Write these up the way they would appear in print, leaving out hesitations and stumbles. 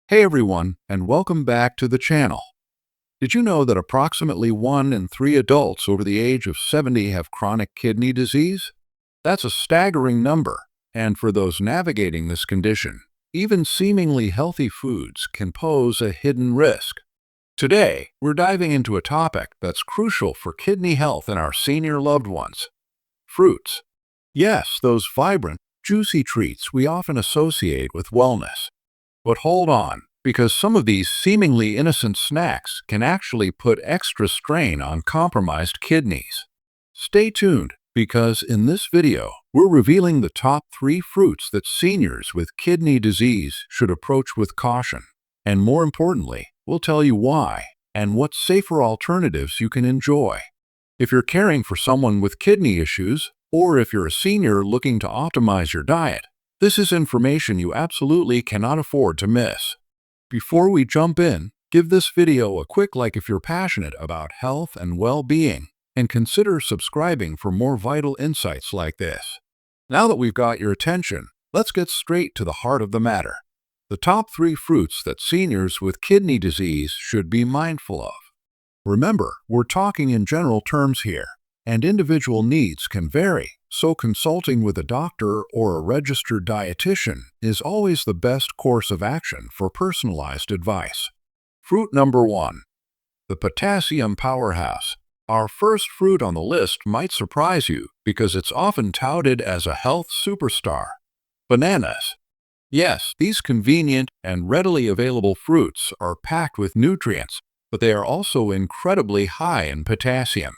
Hey everyone, and welcome back to the channel. Did you know that approximately 1 in 3 adults over the age of 70 have chronic kidney disease? That's a staggering number, and for those navigating this condition, even seemingly healthy foods can pose a hidden risk. Today, we're diving into a topic that's crucial for kidney health in our senior loved ones: fruits. Yes, those vibrant, juicy treats we often associate with wellness. But hold on, because some of these seemingly innocent snacks can actually put extra strain on compromised kidneys. Stay tuned, because in this video, we're revealing the top 3 fruits that seniors with kidney disease should approach with caution. And more importantly, we'll tell you why and what safer alternatives you can enjoy. If you're caring for someone with kidney issues, or if you're a senior looking to optimize your diet, this is information you absolutely cannot afford to miss. Before we jump in, give this video a quick like if you're passionate about health and well-being, and consider subscribing for more vital insights like this. Now that we've got your attention, let's get straight to the heart of the matter: the top 3 fruits that seniors with kidney disease should be mindful of. Remember, we're talking in general terms here, and individual needs can vary, so consulting with a doctor or a registered dietitian is always the best course of action for personalized advice. Fruit number 1. The potassium powerhouse. Our first fruit on the list might surprise you because it's often touted as a health superstar: bananas. Yes, these convenient and readily available fruits are packed with nutrients, but they are also incredibly high in potassium.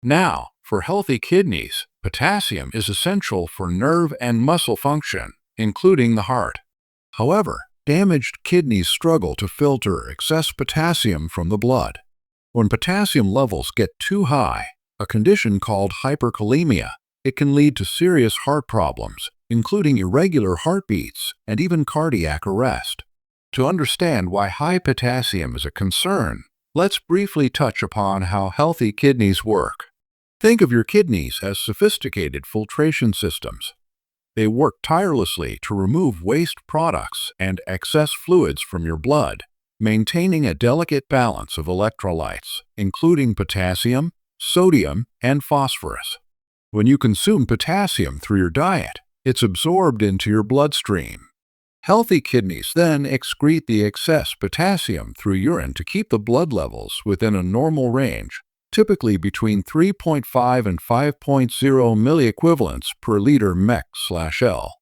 Now, for healthy kidneys, potassium is essential for nerve and muscle function, including the heart. However, damaged kidneys struggle to filter excess potassium from the blood. When potassium levels get too high, a condition called hyperkalemia, it can lead to serious heart problems, including irregular heartbeats and even cardiac arrest. To understand why high potassium is a concern, let's briefly touch upon how healthy kidneys work. Think of your kidneys as sophisticated filtration systems. They work tirelessly to remove waste products and excess fluids from your blood, maintaining a delicate balance of electrolytes, including potassium, sodium, and phosphorus. When you consume potassium through your diet, it's absorbed into your bloodstream. Healthy kidneys then excrete the excess potassium through urine to keep the blood levels within a normal range, typically between 3.5 and 5.0 milliequivalents per liter mEq/L.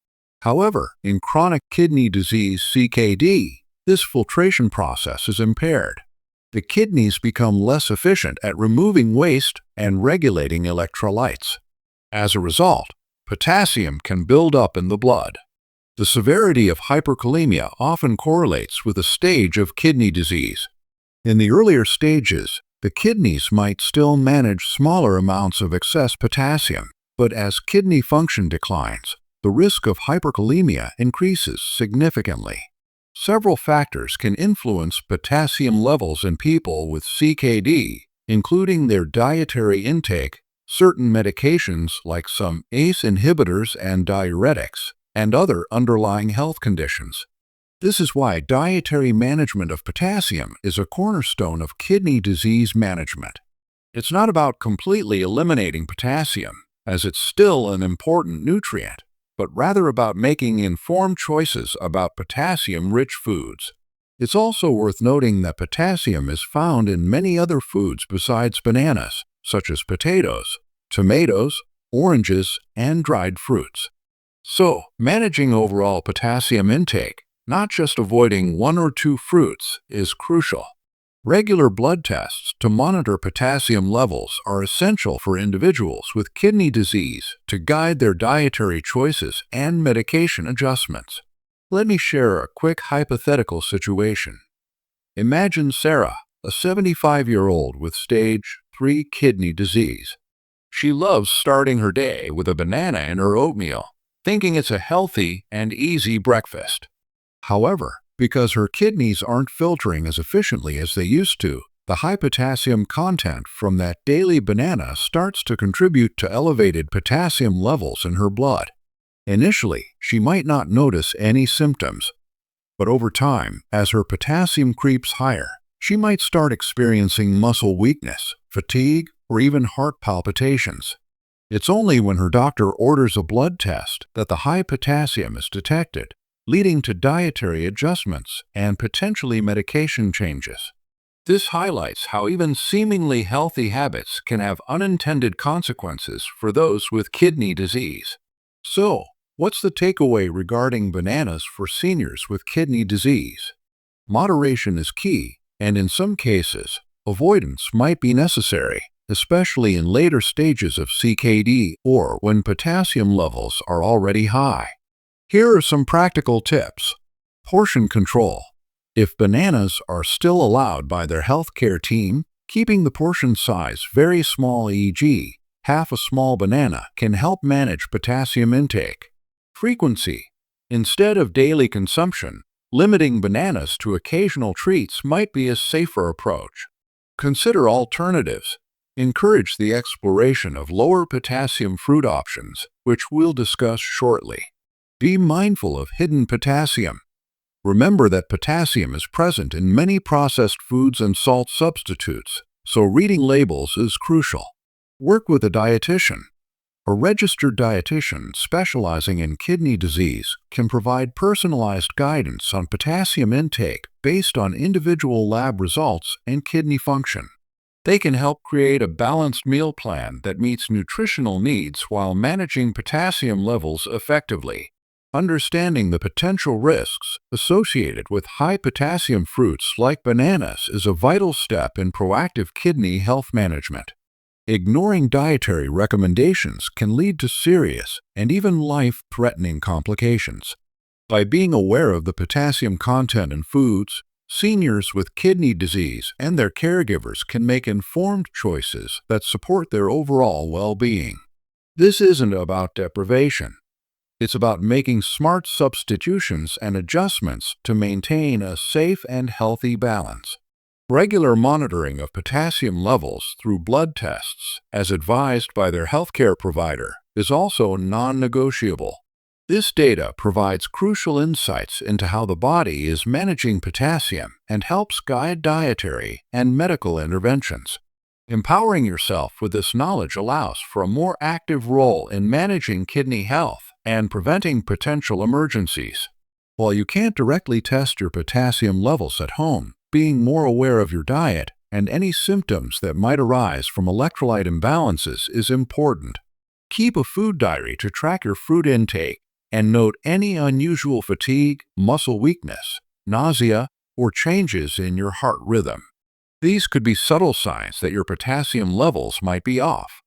However, in chronic kidney disease (CKD), this filtration process is impaired. The kidneys become less efficient at removing waste and regulating electrolytes. As a result, potassium can build up in the blood. The severity of hyperkalemia often correlates with a stage of kidney disease. In the earlier stages, the kidneys might still manage smaller amounts of excess potassium, but as kidney function declines, the risk of hyperkalemia increases significantly. Several factors can influence potassium levels in people with CKD, including their dietary intake, certain medications like some ACE inhibitors and diuretics, and other underlying health conditions. This is why dietary management of potassium is a cornerstone of kidney disease management. It's not about completely eliminating potassium, as it's still an important nutrient, but rather about making informed choices about potassium-rich foods. It's also worth noting that potassium is found in many other foods besides bananas, such as potatoes, tomatoes, oranges, and dried fruits. So, managing overall potassium intake, not just avoiding 1 or 2 fruits, is crucial. Regular blood tests to monitor potassium levels are essential for individuals with kidney disease to guide their dietary choices and medication adjustments. Let me share a quick hypothetical situation. Imagine Sarah, a 75-year-old with stage 3 kidney disease. She loves starting her day with a banana in her oatmeal, thinking it's a healthy and easy breakfast. However, because her kidneys aren't filtering as efficiently as they used to, the high potassium content from that daily banana starts to contribute to elevated potassium levels in her blood. Initially, she might not notice any symptoms, But over time, as her potassium creeps higher, she might start experiencing muscle weakness, fatigue, or even heart palpitations. It's only when her doctor orders a blood test that the high potassium is detected, leading to dietary adjustments and potentially medication changes. This highlights how even seemingly healthy habits can have unintended consequences for those with kidney disease. So, what's the takeaway regarding bananas for seniors with kidney disease? Moderation is key, and in some cases, avoidance might be necessary, especially in later stages of CKD or when potassium levels are already high. Here are some practical tips. Portion control. If bananas are still allowed by their healthcare team, keeping the portion size very small, e.g., half a small banana, can help manage potassium intake. Frequency. Instead of daily consumption, limiting bananas to occasional treats might be a safer approach. Consider alternatives. Encourage the exploration of lower potassium fruit options, which we'll discuss shortly. Be mindful of hidden potassium. Remember that potassium is present in many processed foods and salt substitutes, so reading labels is crucial. Work with a dietitian. A registered dietitian specializing in kidney disease can provide personalized guidance on potassium intake based on individual lab results and kidney function. They can help create a balanced meal plan that meets nutritional needs while managing potassium levels effectively. Understanding the potential risks associated with high potassium fruits like bananas is a vital step in proactive kidney health management. Ignoring dietary recommendations can lead to serious and even life-threatening complications. By being aware of the potassium content in foods, seniors with kidney disease and their caregivers can make informed choices that support their overall well-being. This isn't about deprivation. It's about making smart substitutions and adjustments to maintain a safe and healthy balance. Regular monitoring of potassium levels through blood tests, as advised by their healthcare provider, is also non-negotiable. This data provides crucial insights into how the body is managing potassium and helps guide dietary and medical interventions. Empowering yourself with this knowledge allows for a more active role in managing kidney health and preventing potential emergencies. While you can't directly test your potassium levels at home, being more aware of your diet and any symptoms that might arise from electrolyte imbalances is important. Keep a food diary to track your fruit intake and note any unusual fatigue, muscle weakness, nausea, or changes in your heart rhythm. These could be subtle signs that your potassium levels might be off.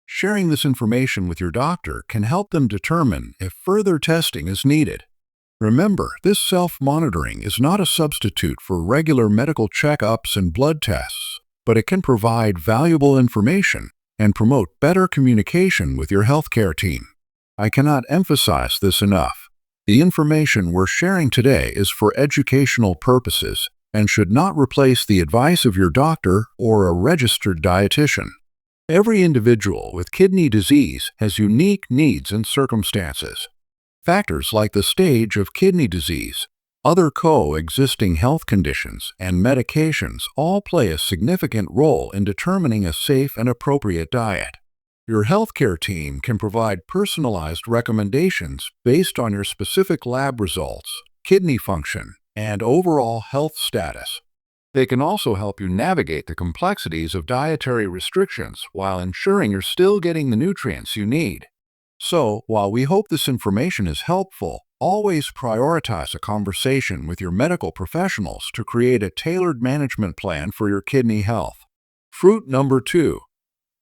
Sharing this information with your doctor can help them determine if further testing is needed. Remember, this self-monitoring is not a substitute for regular medical checkups and blood tests, but it can provide valuable information and promote better communication with your healthcare team. I cannot emphasize this enough. The information we're sharing today is for educational purposes and should not replace the advice of your doctor or a registered dietitian. Every individual with kidney disease has unique needs and circumstances. Factors like the stage of kidney disease, other coexisting health conditions, and medications all play a significant role in determining a safe and appropriate diet. Your healthcare team can provide personalized recommendations based on your specific lab results, kidney function, and overall health status. They can also help you navigate the complexities of dietary restrictions while ensuring you're still getting the nutrients you need. So, while we hope this information is helpful, always prioritize a conversation with your medical professionals to create a tailored management plan for your kidney health. Fruit number 2.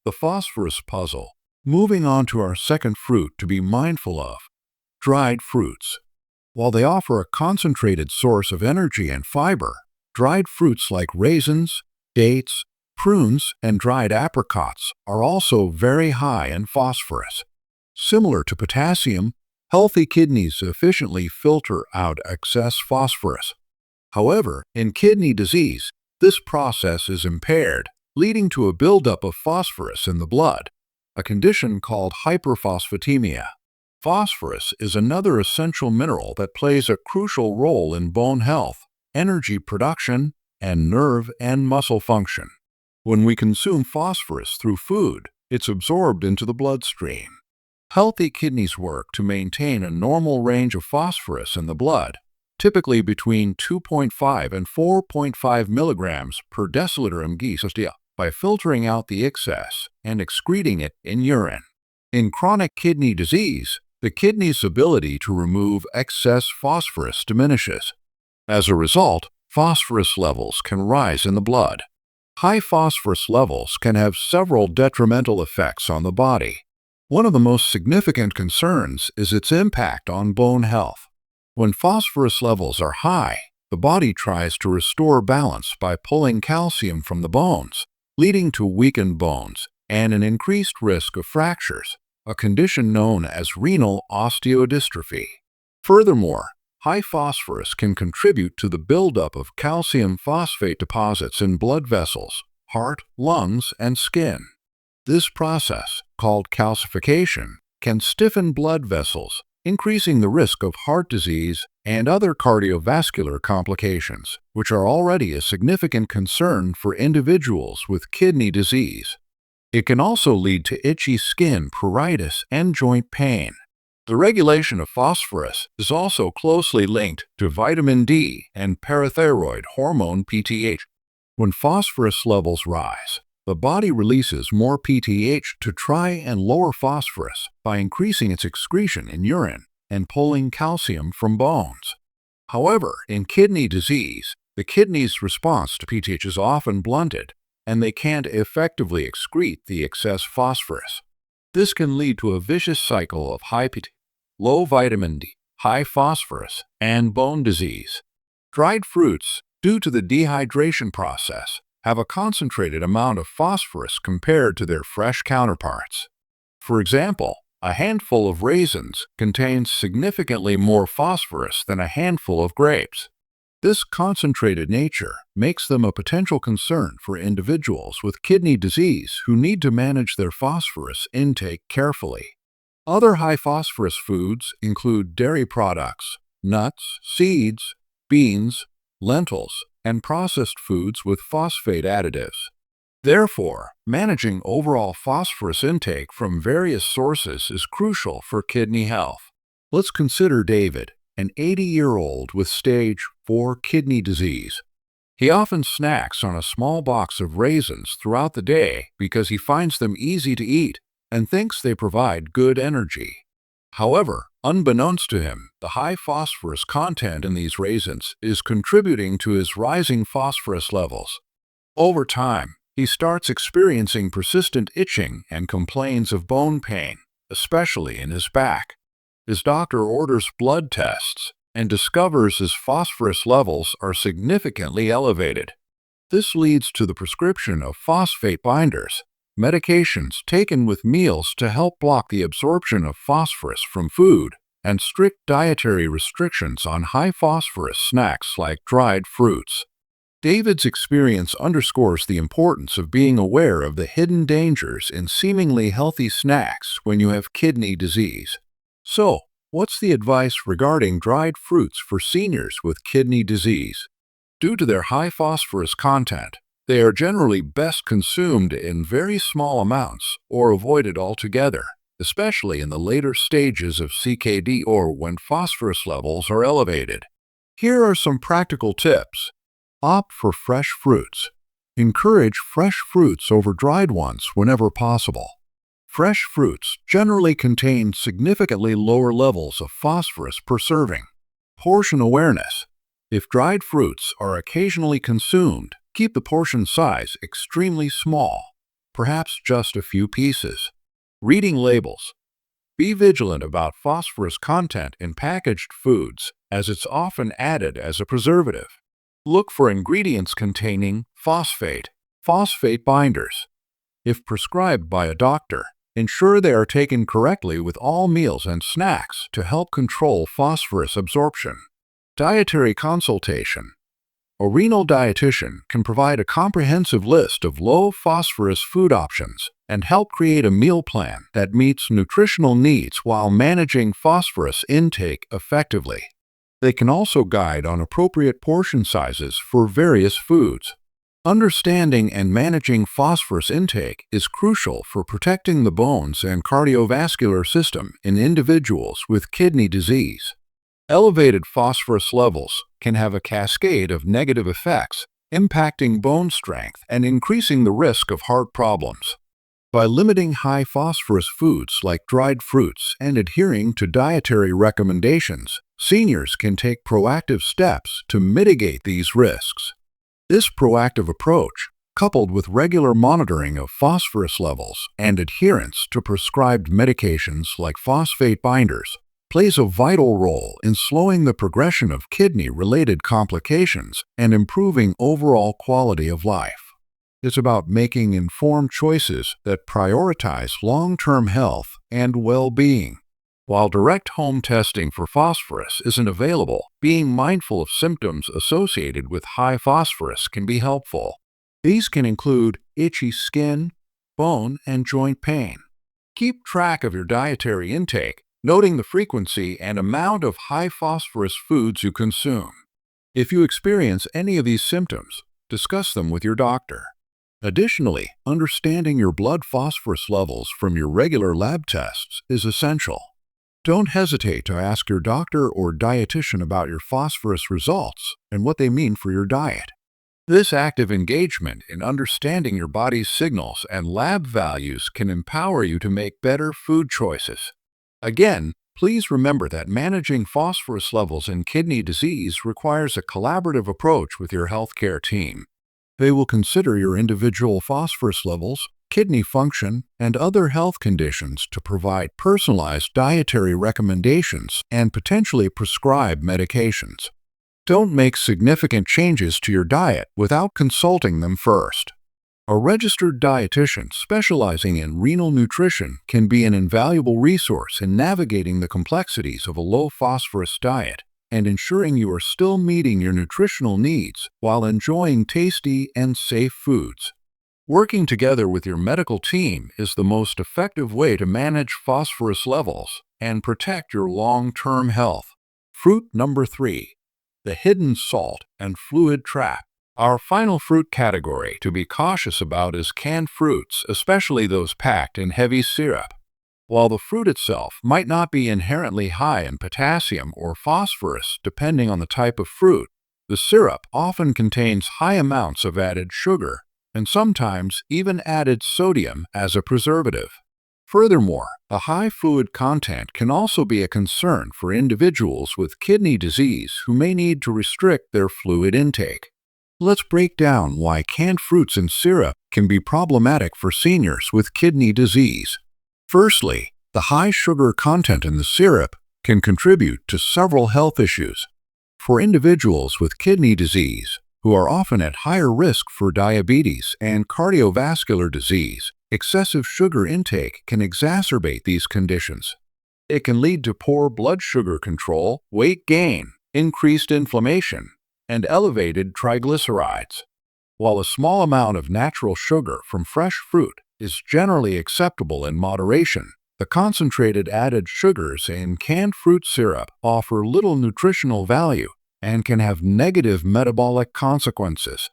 The phosphorus puzzle. Moving on to our second fruit to be mindful of. Dried fruits. While they offer a concentrated source of energy and fiber, dried fruits like raisins, dates, prunes, and dried apricots are also very high in phosphorus. Similar to potassium, healthy kidneys efficiently filter out excess phosphorus. However, in kidney disease, this process is impaired, leading to a buildup of phosphorus in the blood, a condition called hyperphosphatemia. Phosphorus is another essential mineral that plays a crucial role in bone health, energy production, and nerve and muscle function. When we consume phosphorus through food, it's absorbed into the bloodstream. Healthy kidneys work to maintain a normal range of phosphorus in the blood, typically between 2.5 and 4.5 milligrams per deciliter mg, by filtering out the excess and excreting it in urine. In chronic kidney disease, the kidney's ability to remove excess phosphorus diminishes. As a result, phosphorus levels can rise in the blood. High phosphorus levels can have several detrimental effects on the body. One of the most significant concerns is its impact on bone health. When phosphorus levels are high, the body tries to restore balance by pulling calcium from the bones, leading to weakened bones and an increased risk of fractures, a condition known as renal osteodystrophy. Furthermore, high phosphorus can contribute to the buildup of calcium phosphate deposits in blood vessels, heart, lungs, and skin. This process, called calcification, can stiffen blood vessels, increasing the risk of heart disease and other cardiovascular complications, which are already a significant concern for individuals with kidney disease. It can also lead to itchy skin, pruritus, and joint pain. The regulation of phosphorus is also closely linked to vitamin D and parathyroid hormone PTH. When phosphorus levels rise, the body releases more PTH to try and lower phosphorus by increasing its excretion in urine and pulling calcium from bones. However, in kidney disease, the kidney's response to PTH is often blunted, and they can't effectively excrete the excess phosphorus. This can lead to a vicious cycle of high PTH, low vitamin D, high phosphorus, and bone disease. Dried fruits, due to the dehydration process, have a concentrated amount of phosphorus compared to their fresh counterparts. For example, a handful of raisins contains significantly more phosphorus than a handful of grapes. This concentrated nature makes them a potential concern for individuals with kidney disease who need to manage their phosphorus intake carefully. Other high phosphorus foods include dairy products, nuts, seeds, beans, lentils, and processed foods with phosphate additives. Therefore, managing overall phosphorus intake from various sources is crucial for kidney health. Let's consider David, an 80-year-old with stage 4 kidney disease. He often snacks on a small box of raisins throughout the day because he finds them easy to eat and thinks they provide good energy. However, unbeknownst to him, the high phosphorus content in these raisins is contributing to his rising phosphorus levels. Over time, he starts experiencing persistent itching and complains of bone pain, especially in his back. His doctor orders blood tests and discovers his phosphorus levels are significantly elevated. This leads to the prescription of phosphate binders, medications taken with meals to help block the absorption of phosphorus from food, and strict dietary restrictions on high phosphorus snacks like dried fruits. David's experience underscores the importance of being aware of the hidden dangers in seemingly healthy snacks when you have kidney disease. So, what's the advice regarding dried fruits for seniors with kidney disease? Due to their high phosphorus content, they are generally best consumed in very small amounts or avoided altogether, especially in the later stages of CKD or when phosphorus levels are elevated. Here are some practical tips. Opt for fresh fruits. Encourage fresh fruits over dried ones whenever possible. Fresh fruits generally contain significantly lower levels of phosphorus per serving. Portion awareness. If dried fruits are occasionally consumed, keep the portion size extremely small, perhaps just a few pieces. Reading labels. Be vigilant about phosphorus content in packaged foods, as it's often added as a preservative. Look for ingredients containing phosphate binders. If prescribed by a doctor, ensure they are taken correctly with all meals and snacks to help control phosphorus absorption. Dietary consultation. A renal dietitian can provide a comprehensive list of low-phosphorus food options and help create a meal plan that meets nutritional needs while managing phosphorus intake effectively. They can also guide on appropriate portion sizes for various foods. Understanding and managing phosphorus intake is crucial for protecting the bones and cardiovascular system in individuals with kidney disease. Elevated phosphorus levels can have a cascade of negative effects, impacting bone strength and increasing the risk of heart problems. By limiting high phosphorus foods like dried fruits and adhering to dietary recommendations, seniors can take proactive steps to mitigate these risks. This proactive approach, coupled with regular monitoring of phosphorus levels and adherence to prescribed medications like phosphate binders, plays a vital role in slowing the progression of kidney-related complications and improving overall quality of life. It's about making informed choices that prioritize long-term health and well-being. While direct home testing for phosphorus isn't available, being mindful of symptoms associated with high phosphorus can be helpful. These can include itchy skin, bone, and joint pain. Keep track of your dietary intake, noting the frequency and amount of high phosphorus foods you consume. If you experience any of these symptoms, discuss them with your doctor. Additionally, understanding your blood phosphorus levels from your regular lab tests is essential. Don't hesitate to ask your doctor or dietitian about your phosphorus results and what they mean for your diet. This active engagement in understanding your body's signals and lab values can empower you to make better food choices. Again, please remember that managing phosphorus levels in kidney disease requires a collaborative approach with your healthcare team. They will consider your individual phosphorus levels, kidney function, and other health conditions to provide personalized dietary recommendations and potentially prescribe medications. Don't make significant changes to your diet without consulting them first. A registered dietitian specializing in renal nutrition can be an invaluable resource in navigating the complexities of a low-phosphorus diet and ensuring you are still meeting your nutritional needs while enjoying tasty and safe foods. Working together with your medical team is the most effective way to manage phosphorus levels and protect your long-term health. Fruit number 3, the hidden salt and fluid trap. Our final fruit category to be cautious about is canned fruits, especially those packed in heavy syrup. While the fruit itself might not be inherently high in potassium or phosphorus depending on the type of fruit, the syrup often contains high amounts of added sugar and sometimes even added sodium as a preservative. Furthermore, a high fluid content can also be a concern for individuals with kidney disease who may need to restrict their fluid intake. Let's break down why canned fruits and syrup can be problematic for seniors with kidney disease. Firstly, the high sugar content in the syrup can contribute to several health issues. For individuals with kidney disease, who are often at higher risk for diabetes and cardiovascular disease, excessive sugar intake can exacerbate these conditions. It can lead to poor blood sugar control, weight gain, increased inflammation, and elevated triglycerides. While a small amount of natural sugar from fresh fruit is generally acceptable in moderation, the concentrated added sugars in canned fruit syrup offer little nutritional value and can have negative metabolic consequences.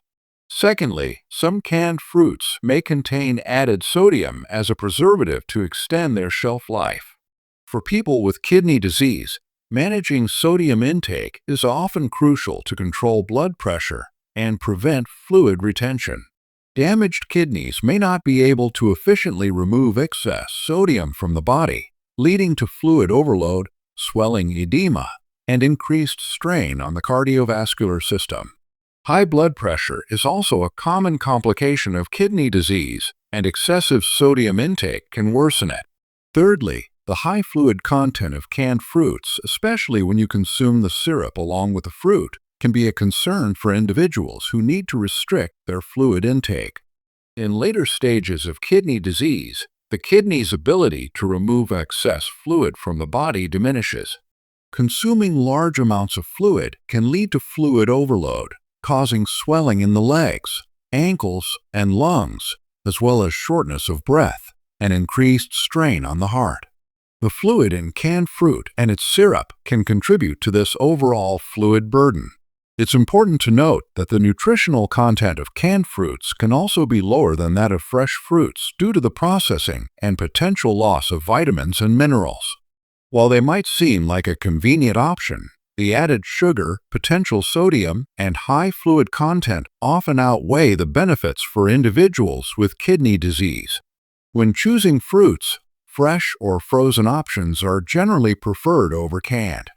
Secondly, some canned fruits may contain added sodium as a preservative to extend their shelf life. For people with kidney disease, managing sodium intake is often crucial to control blood pressure and prevent fluid retention. Damaged kidneys may not be able to efficiently remove excess sodium from the body, leading to fluid overload, swelling edema, and increased strain on the cardiovascular system. High blood pressure is also a common complication of kidney disease, and excessive sodium intake can worsen it. Thirdly, the high fluid content of canned fruits, especially when you consume the syrup along with the fruit, can be a concern for individuals who need to restrict their fluid intake. In later stages of kidney disease, the kidney's ability to remove excess fluid from the body diminishes. Consuming large amounts of fluid can lead to fluid overload, causing swelling in the legs, ankles, and lungs, as well as shortness of breath and increased strain on the heart. The fluid in canned fruit and its syrup can contribute to this overall fluid burden. It's important to note that the nutritional content of canned fruits can also be lower than that of fresh fruits due to the processing and potential loss of vitamins and minerals. While they might seem like a convenient option, the added sugar, potential sodium, and high fluid content often outweigh the benefits for individuals with kidney disease. When choosing fruits, fresh or frozen options are generally preferred over canned.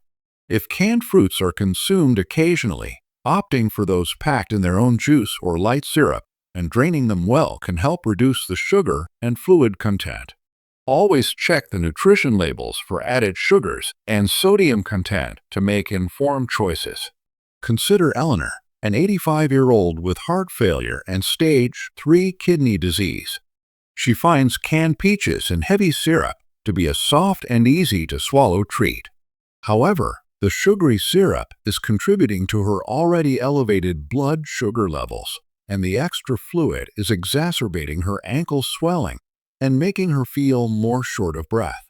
If canned fruits are consumed occasionally, opting for those packed in their own juice or light syrup and draining them well can help reduce the sugar and fluid content. Always check the nutrition labels for added sugars and sodium content to make informed choices. Consider Eleanor, an 85-year-old with heart failure and stage 3 kidney disease. She finds canned peaches and heavy syrup to be a soft and easy-to-swallow treat. However, the sugary syrup is contributing to her already elevated blood sugar levels, and the extra fluid is exacerbating her ankle swelling and making her feel more short of breath.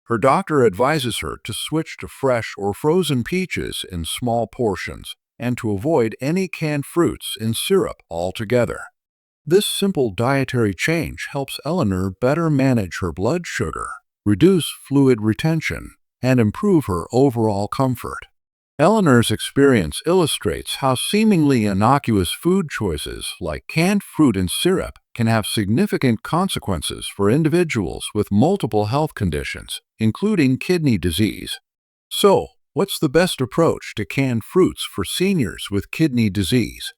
Her doctor advises her to switch to fresh or frozen peaches in small portions and to avoid any canned fruits in syrup altogether. This simple dietary change helps Eleanor better manage her blood sugar, reduce fluid retention, and improve her overall comfort. Eleanor's experience illustrates how seemingly innocuous food choices like canned fruit and syrup can have significant consequences for individuals with multiple health conditions, including kidney disease. So, what's the best approach to canned fruits for seniors with kidney disease?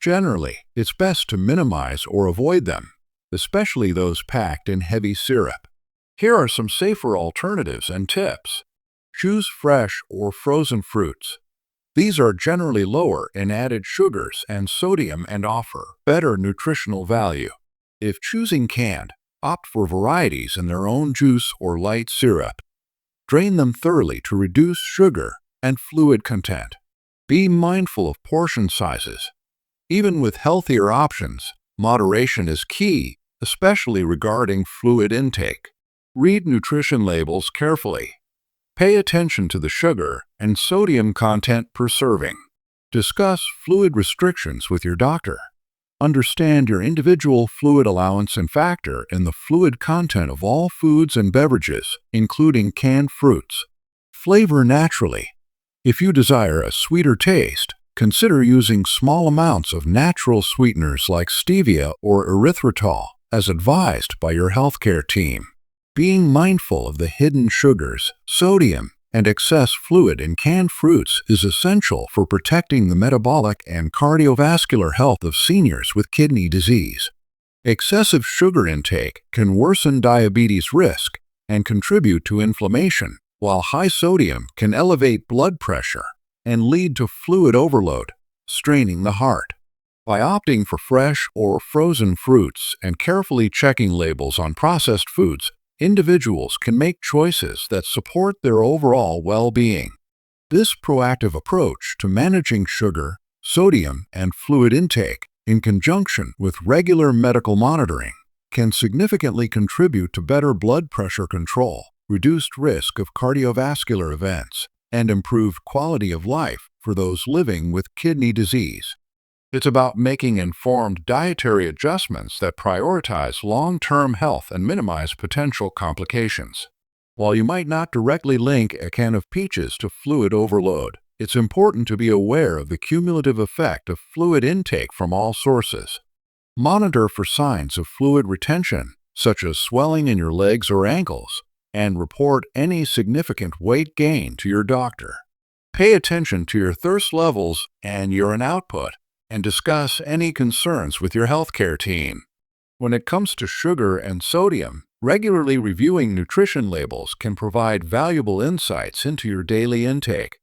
Generally, it's best to minimize or avoid them, especially those packed in heavy syrup. Here are some safer alternatives and tips. Choose fresh or frozen fruits. These are generally lower in added sugars and sodium and offer better nutritional value. If choosing canned, opt for varieties in their own juice or light syrup. Drain them thoroughly to reduce sugar and fluid content. Be mindful of portion sizes. Even with healthier options, moderation is key, especially regarding fluid intake. Read nutrition labels carefully. Pay attention to the sugar and sodium content per serving. Discuss fluid restrictions with your doctor. Understand your individual fluid allowance and factor in the fluid content of all foods and beverages, including canned fruits. Flavor naturally. If you desire a sweeter taste, consider using small amounts of natural sweeteners like stevia or erythritol, as advised by your healthcare team. Being mindful of the hidden sugars, sodium, and excess fluid in canned fruits is essential for protecting the metabolic and cardiovascular health of seniors with kidney disease. Excessive sugar intake can worsen diabetes risk and contribute to inflammation, while high sodium can elevate blood pressure and lead to fluid overload, straining the heart. By opting for fresh or frozen fruits and carefully checking labels on processed foods, individuals can make choices that support their overall well-being. This proactive approach to managing sugar, sodium, and fluid intake, in conjunction with regular medical monitoring, can significantly contribute to better blood pressure control, reduced risk of cardiovascular events, and improved quality of life for those living with kidney disease. It's about making informed dietary adjustments that prioritize long-term health and minimize potential complications. While you might not directly link a can of peaches to fluid overload, it's important to be aware of the cumulative effect of fluid intake from all sources. Monitor for signs of fluid retention, such as swelling in your legs or ankles, and report any significant weight gain to your doctor. Pay attention to your thirst levels and urine output, and discuss any concerns with your healthcare team. When it comes to sugar and sodium, regularly reviewing nutrition labels can provide valuable insights into your daily intake.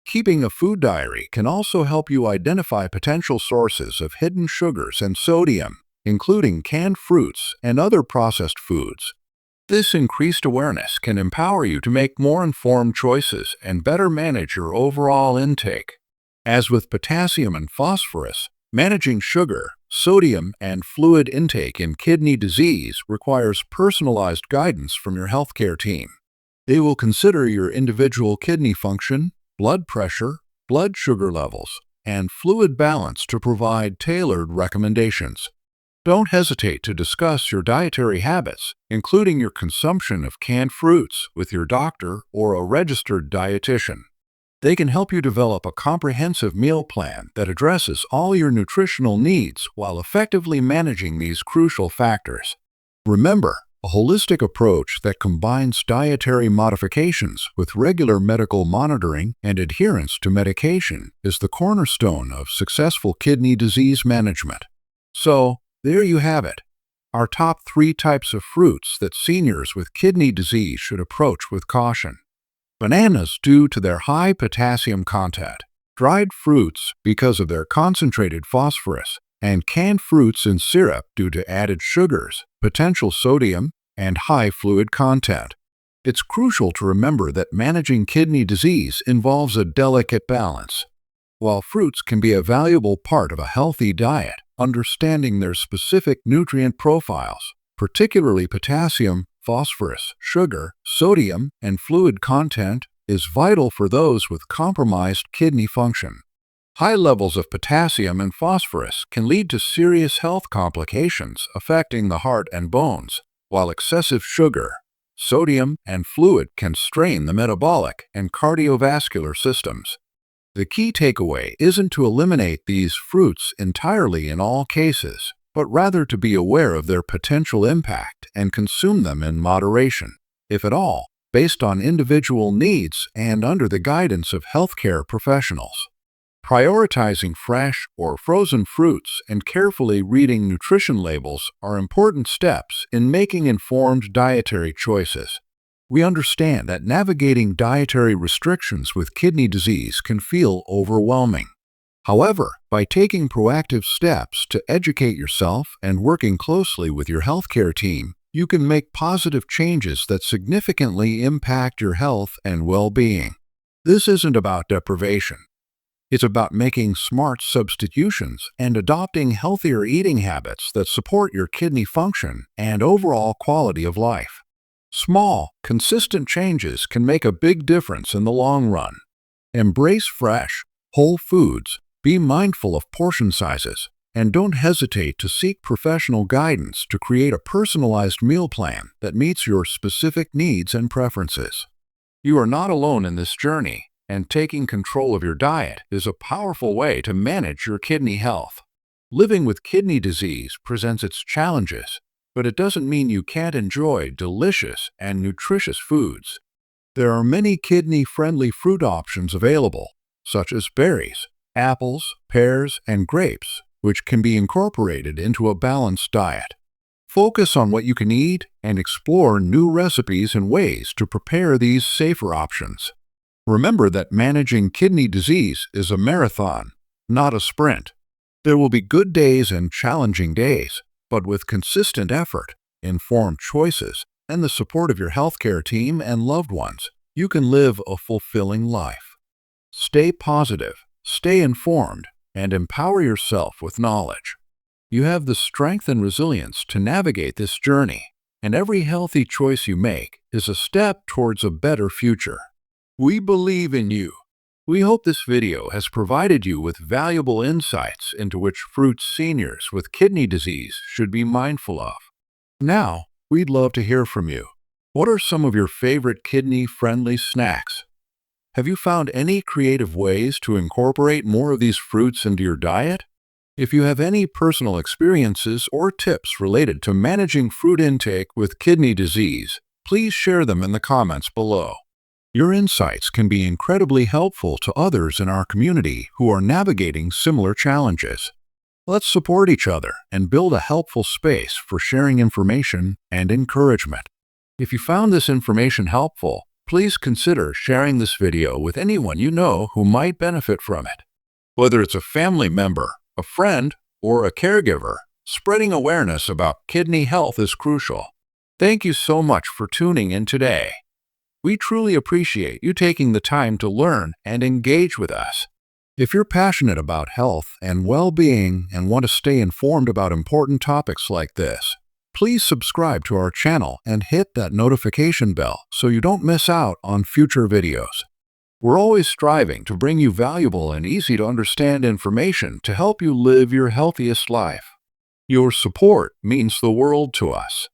Keeping a food diary can also help you identify potential sources of hidden sugars and sodium, including canned fruits and other processed foods. This increased awareness can empower you to make more informed choices and better manage your overall intake. As with potassium and phosphorus, managing sugar, sodium, and fluid intake in kidney disease requires personalized guidance from your healthcare team. They will consider your individual kidney function, blood pressure, blood sugar levels, and fluid balance to provide tailored recommendations. Don't hesitate to discuss your dietary habits, including your consumption of canned fruits, with your doctor or a registered dietitian. They can help you develop a comprehensive meal plan that addresses all your nutritional needs while effectively managing these crucial factors. Remember, a holistic approach that combines dietary modifications with regular medical monitoring and adherence to medication is the cornerstone of successful kidney disease management. So, there you have it, our top 3 types of fruits that seniors with kidney disease should approach with caution. Bananas due to their high potassium content, dried fruits because of their concentrated phosphorus, and canned fruits in syrup due to added sugars, potential sodium, and high fluid content. It's crucial to remember that managing kidney disease involves a delicate balance. While fruits can be a valuable part of a healthy diet, understanding their specific nutrient profiles, particularly potassium, phosphorus, sugar, sodium, and fluid content, is vital for those with compromised kidney function. High levels of potassium and phosphorus can lead to serious health complications affecting the heart and bones, while excessive sugar, sodium, and fluid can strain the metabolic and cardiovascular systems. The key takeaway isn't to eliminate these fruits entirely in all cases, but rather to be aware of their potential impact and consume them in moderation, if at all, based on individual needs and under the guidance of healthcare professionals. Prioritizing fresh or frozen fruits and carefully reading nutrition labels are important steps in making informed dietary choices. We understand that navigating dietary restrictions with kidney disease can feel overwhelming. However, by taking proactive steps to educate yourself and working closely with your healthcare team, you can make positive changes that significantly impact your health and well-being. This isn't about deprivation. It's about making smart substitutions and adopting healthier eating habits that support your kidney function and overall quality of life. Small, consistent changes can make a big difference in the long run. Embrace fresh, whole foods, be mindful of portion sizes, and don't hesitate to seek professional guidance to create a personalized meal plan that meets your specific needs and preferences. You are not alone in this journey, and taking control of your diet is a powerful way to manage your kidney health. Living with kidney disease presents its challenges, but it doesn't mean you can't enjoy delicious and nutritious foods. There are many kidney-friendly fruit options available, such as berries, apples, pears, and grapes, which can be incorporated into a balanced diet. Focus on what you can eat and explore new recipes and ways to prepare these safer options. Remember that managing kidney disease is a marathon, not a sprint. There will be good days and challenging days, but with consistent effort, informed choices, and the support of your healthcare team and loved ones, you can live a fulfilling life. Stay positive, stay informed, and empower yourself with knowledge. You have the strength and resilience to navigate this journey, and every healthy choice you make is a step towards a better future. We believe in you. We hope this video has provided you with valuable insights into which fruits seniors with kidney disease should be mindful of. Now, we'd love to hear from you. What are some of your favorite kidney-friendly snacks? Have you found any creative ways to incorporate more of these fruits into your diet? If you have any personal experiences or tips related to managing fruit intake with kidney disease, please share them in the comments below. Your insights can be incredibly helpful to others in our community who are navigating similar challenges. Let's support each other and build a helpful space for sharing information and encouragement. If you found this information helpful, please consider sharing this video with anyone you know who might benefit from it. Whether it's a family member, a friend, or a caregiver, spreading awareness about kidney health is crucial. Thank you so much for tuning in today. We truly appreciate you taking the time to learn and engage with us. If you're passionate about health and well-being and want to stay informed about important topics like this, please subscribe to our channel and hit that notification bell so you don't miss out on future videos. We're always striving to bring you valuable and easy-to-understand information to help you live your healthiest life. Your support means the world to us.